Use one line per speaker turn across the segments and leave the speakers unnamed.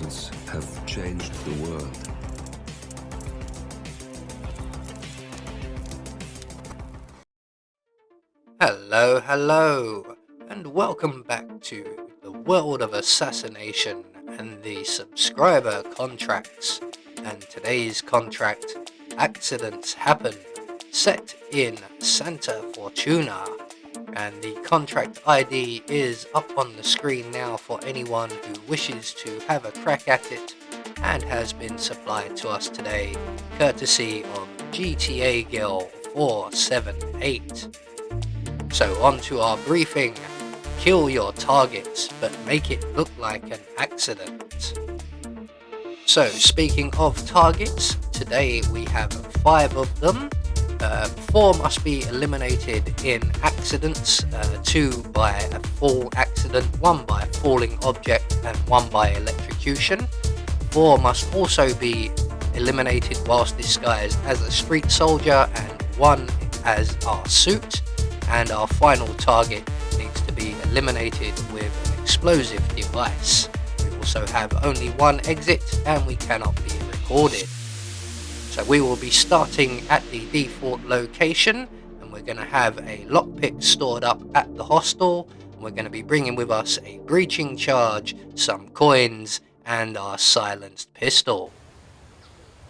inventions have changed the world.
Hello, and welcome back to the world of assassination and the subscriber contracts. And today's contract, Accidents Happen, set in Santa Fortuna. And the contract ID is up on the screen now for anyone who wishes to have a crack at it, and has been supplied to us today courtesy of GTA Girl 478. So on to our briefing. Kill your targets, but make it look like an accident. So speaking of targets, today we have 5 of them. 4 must be eliminated in accidents, 2 by a fall accident, 1 by a falling object, and 1 by electrocution. 4 must also be eliminated whilst disguised as a street soldier, and 1 as our suit. And our final target needs to be eliminated with an explosive device. We also have only 1 exit, and we cannot be recorded. So we will be starting at the default location, and we're going to have a lockpick stored up at the hostel, and we're going to be bringing with us a breaching charge, some coins, and our silenced pistol.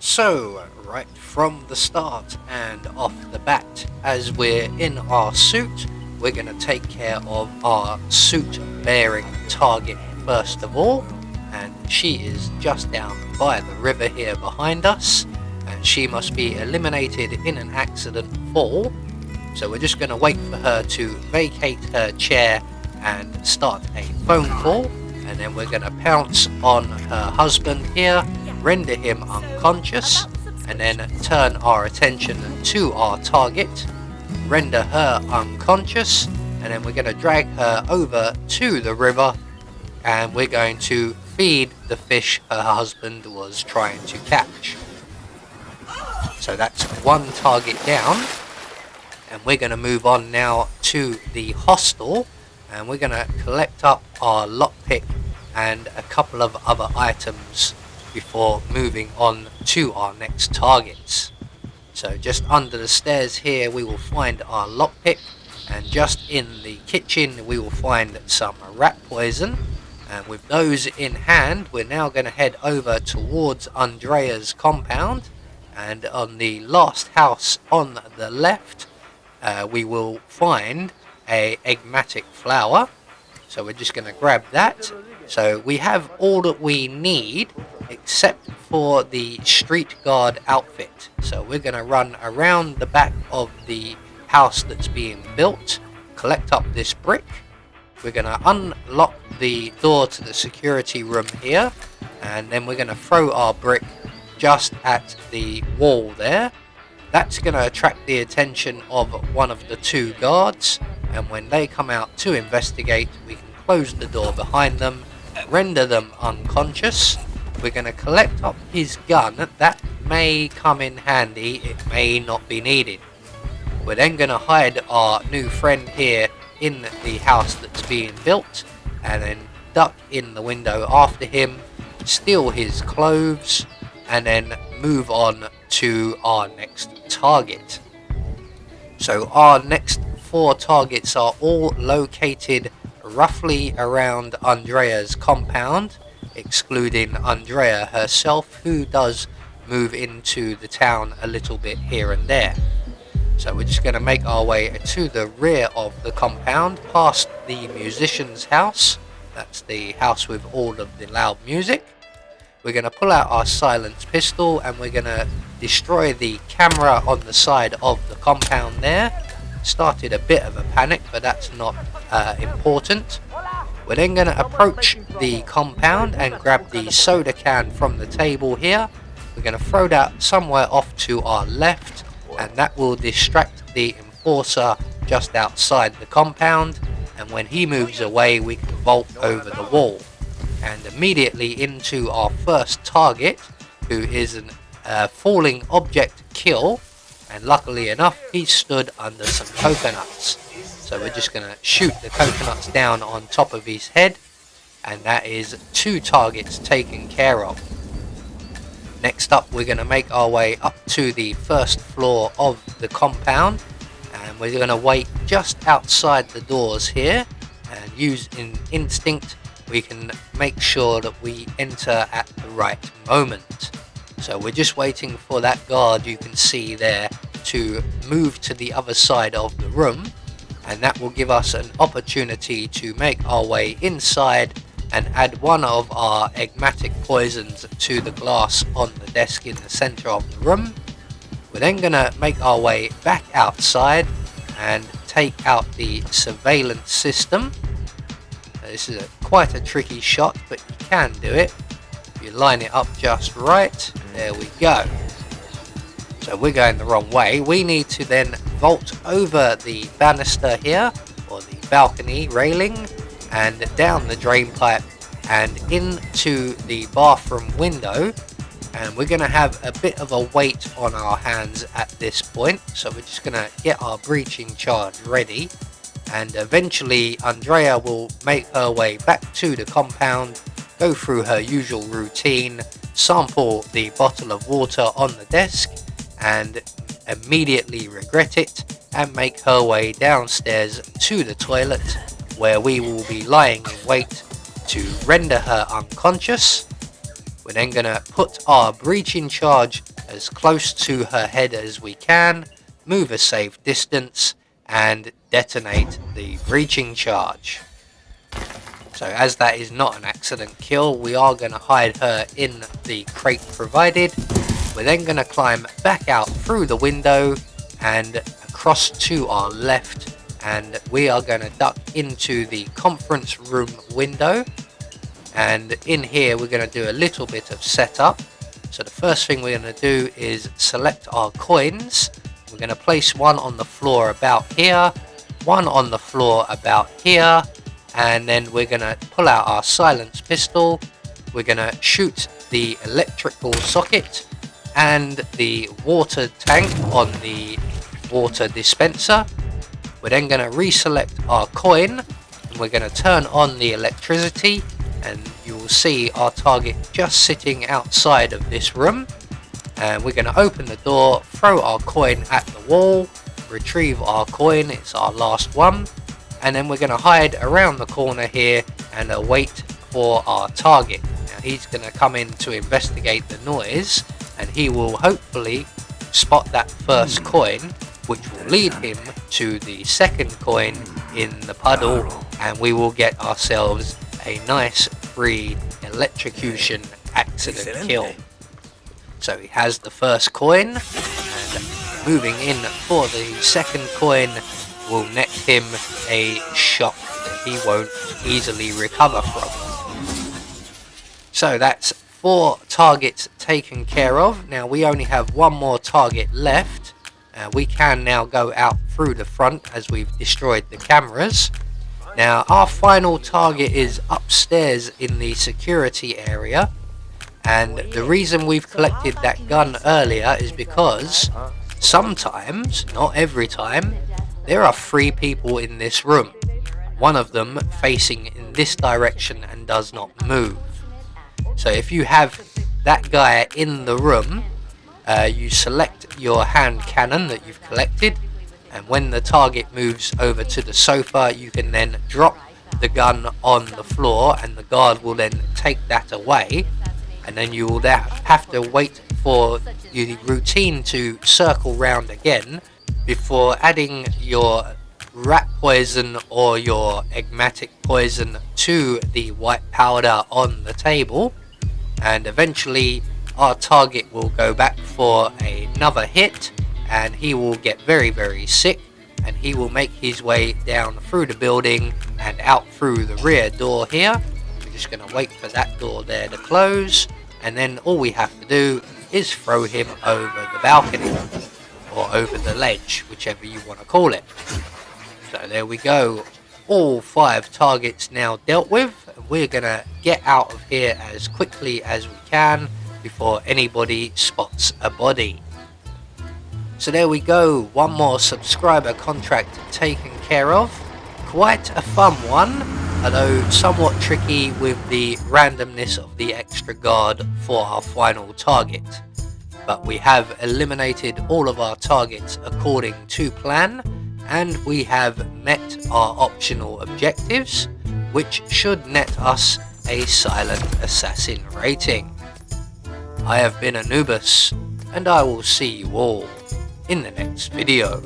So, right from the start and off the bat, as we're in our suit, we're going to take care of our suit-bearing target first of all, and she is just down by the river here behind us, and she must be eliminated in an accident fall. So we're just going to wait for her to vacate her chair and start a phone call, and then we're going to pounce on her husband here, render him unconscious, and then turn our attention to our target, render her unconscious, and then we're going to drag her over to the river, and we're going to feed the fish her husband was trying to catch. So that's 1 target down, and we're going to move on now to the hostel, and we're going to collect up our lockpick and a couple of other items before moving on to our next targets. So just under the stairs here we will find our lockpick, and just in the kitchen we will find some rat poison, and with those in hand we're now going to head over towards Andrea's compound, and on the last house on the left we will find a enigmatic flower. So we're just going to grab that. So we have all that we need except for the street guard outfit. So we're going to run around the back of the house that's being built, collect up this brick. We're going to unlock the door to the security room here, and then we're going to throw our brick just at the wall there. That's going to attract the attention of one of the 2 guards, and when they come out to investigate, we can close the door behind them, render them unconscious. We're going to collect up his gun. That may come in handy, it may not be needed. We're then going to hide our new friend here in the house that's being built, and then duck in the window after him, steal his clothes, and then move on to our next target. So our next 4 targets are all located roughly around Andrea's compound, excluding Andrea herself, who does move into the town a little bit here and there. So we're just going to make our way to the rear of the compound, past the musician's house. That's the house with all of the loud music. We're going to pull out our silenced pistol, and we're going to destroy the camera on the side of the compound there. Started a bit of a panic, but that's not important. We're then going to approach the compound and grab the soda can from the table here. We're going to throw that somewhere off to our left, and that will distract the enforcer just outside the compound, and when he moves away we can vault over the wall and immediately into our first target, who is a falling object kill, and luckily enough he stood under some coconuts. So we're just going to shoot the coconuts down on top of his head, and that is 2 targets taken care of. Next up, we're going to make our way up to the first floor of the compound, and we're going to wait just outside the doors here, and using instinct we can make sure that we enter at the right moment. So we're just waiting for that guard you can see there to move to the other side of the room, and that will give us an opportunity to make our way inside and add one of our enigmatic poisons to the glass on the desk in the center of the room. We're then going to make our way back outside and take out the surveillance system. This is quite a tricky shot, but you can do it if you line it up just right. There we go. So we're going the wrong way. We need to then vault over the banister here, or the balcony railing, and down the drain pipe and into the bathroom window, and we're going to have a bit of a weight on our hands at this point, so we're just going to get our breaching charge ready, and eventually Andrea will make her way back to the compound, go through her usual routine, sample the bottle of water on the desk and immediately regret it, and make her way downstairs to the toilet, where we will be lying in wait to render her unconscious. We're then going to put our breaching charge as close to her head as we can, move a safe distance, and detonate the breaching charge. So as that is not an accident kill, we are going to hide her in the crate provided. We're then going to climb back out through the window and across to our left, and we are going to duck into the conference room window, and in here we're going to do a little bit of setup. So the first thing we're going to do is select our coins. We're going to place one on the floor about here, one on the floor about here, and then we're going to pull out our silence pistol. We're going to shoot the electrical socket and the water tank on the water dispenser. We're then going to reselect our coin, and we're going to turn on the electricity, and you will see our target just sitting outside of this room. And we're going to open the door, throw our coin at the wall, retrieve our coin, it's our last one, and then we're going to hide around the corner here and wait for our target. Now he's going to come in to investigate the noise, and he will hopefully spot that first coin, which will lead him to the second coin in the puddle, and we will get ourselves a nice free electrocution accident kill. So he has the first coin, and moving in for the second coin will net him a shock that he won't easily recover from. So that's 4 targets taken care of. Now we only have one more target left. We can now go out through the front as we've destroyed the cameras. Now our final target is upstairs in the security area, and the reason we've collected that gun earlier is because sometimes, not every time, there are 3 people in this room, one of them facing in this direction and does not move. So if you have that guy in the room, you select your hand cannon that you've collected, and when the target moves over to the sofa, you can then drop the gun on the floor, and the guard will then take that away, and then you will have to wait for the routine to circle round again before adding your rat poison or your enigmatic poison to the white powder on the table, and eventually our target will go back for another hit, and he will get very, very sick, and he will make his way down through the building and out through the rear door here. We're just going to wait for that door there to close, and then all we have to do is throw him over the balcony, or over the ledge, whichever you want to call it. So there we go, all 5 targets now dealt with. We're going to get out of here as quickly as we can before anybody spots a body. So there we go, one more subscriber contract taken care of. Quite a fun one, although somewhat tricky with the randomness of the extra guard for our final target. But we have eliminated all of our targets according to plan, and we have met our optional objectives, which should net us a Silent Assassin rating. I have been Anubis, and I will see you all in the next video.